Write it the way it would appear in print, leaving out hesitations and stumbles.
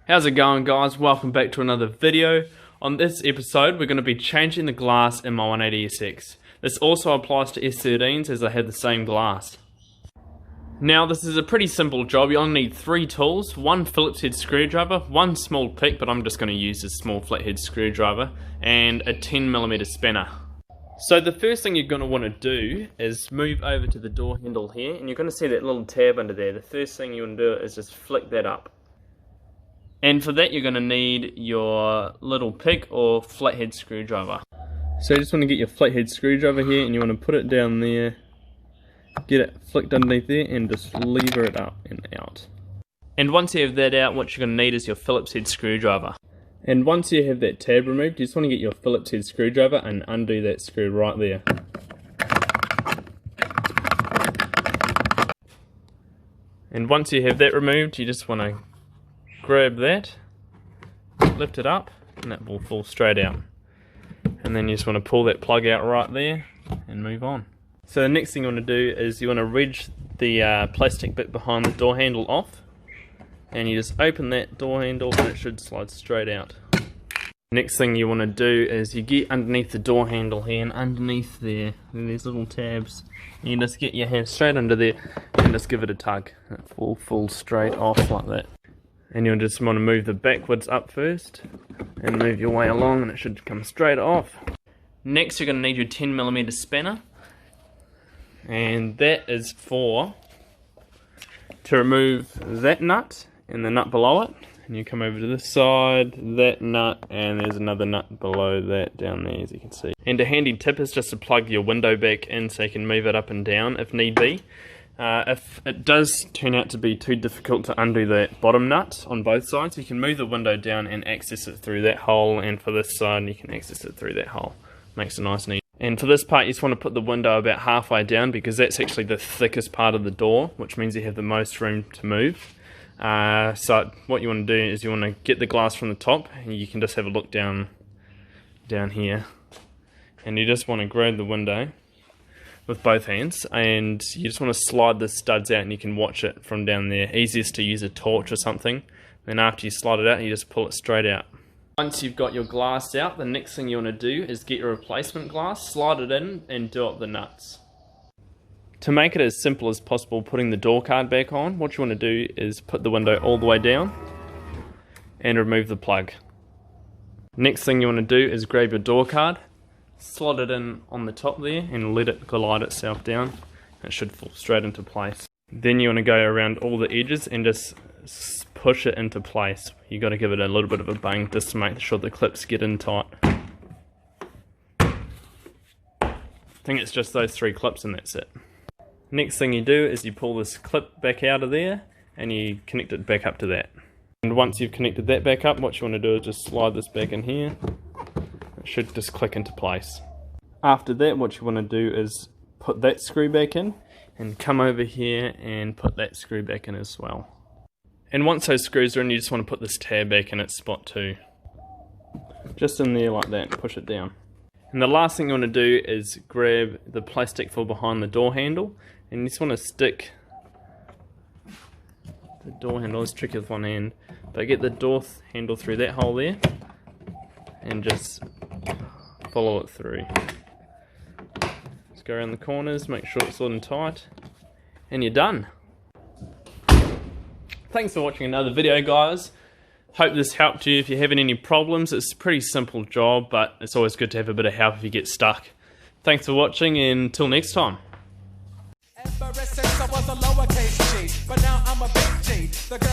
How's it going, guys? Welcome back to another video. On this episode we're going to be changing the glass in my 180SX. This also applies to S13s as I have the same glass. Now this is a pretty simple job. You only need 3 tools, one Phillips head screwdriver, one small pick, but I'm just going to use this small flathead screwdriver, and a 10mm spanner. So the first thing you're going to want to do is move over to the door handle here, and you're going to see that little tab under there. The first thing you want to do is just flick that up. And for that you're going to need your little pick or flathead screwdriver. So you just want to get your flathead screwdriver here, and you want to put it down there, get it flicked underneath there, and just lever it up and out. And once you have that out, what you're going to need is your Phillips head screwdriver. And once you have that tab removed, you just want to get your Phillips head screwdriver and undo that screw right there. And once you have that removed, you just want to grab that, lift it up, and that will fall straight out. And then you just want to pull that plug out right there and move on. So the next thing you want to do is you want to ridge the plastic bit behind the door handle off, and you just open that door handle and it should slide straight out. Next thing you want to do is you get underneath the door handle here, and underneath there, there's little tabs. You just get your hand straight under there and just give it a tug. It will fall straight off like that. And you'll just want to move the backwards up first and move your way along, and it should come straight off. Next you're going to need your 10mm spanner, and that is to remove that nut and the nut below it. And you come over to this side, that nut, and there's another nut below that down there, as you can see. And a handy tip is just to plug your window back in so you can move it up and down if need be. If it does turn out to be too difficult to undo that bottom nut on both sides, you can move the window down and access it through that hole, and for this side you can access it through that hole. Makes it nice and easy. And for this part you just want to put the window about halfway down, because that's actually the thickest part of the door, which means you have the most room to move. So what you want to do is you want to get the glass from the top, and you can just have a look down here, and you just want to grab the window with both hands, and you just want to slide the studs out, and you can watch it from down there. Easiest to use a torch or something. Then after you slide it out, you just pull it straight out. Once you've got your glass out, the next thing you want to do is get your replacement glass, slide it in, and do up the nuts. To make it as simple as possible putting the door card back on, what you want to do is put the window all the way down and remove the plug. Next thing you want to do is grab your door card, slide it in on the top there, and let it glide itself down. It should fall straight into place. Then you want to go around all the edges and just push it into place. You got to give it a little bit of a bang just to make sure the clips get in tight. I think it's just those 3 clips and that's it. Next thing you do is you pull this clip back out of there and you connect it back up to that. And once you've connected that back up, what you want to do is just slide this back in here. It should just click into place. After that, what you want to do is put that screw back in, and come over here and put that screw back in as well. And once those screws are in, you just want to put this tab back in its spot too. Just in there like that, push it down. And the last thing you want to do is grab the plastic for behind the door handle, and you just want to stick the door handle. It's tricky with one hand, but get the door handle through that hole there and just follow it through. Just go around the corners, make sure it's all in tight, and you're done. Thanks for watching another video, guys. Hope this helped you. If you're having any problems, it's a pretty simple job, but it's always good to have a bit of help if you get stuck. Thanks for watching, and until next time. Ever since I was a lowercase G, but now I'm a big G. The girl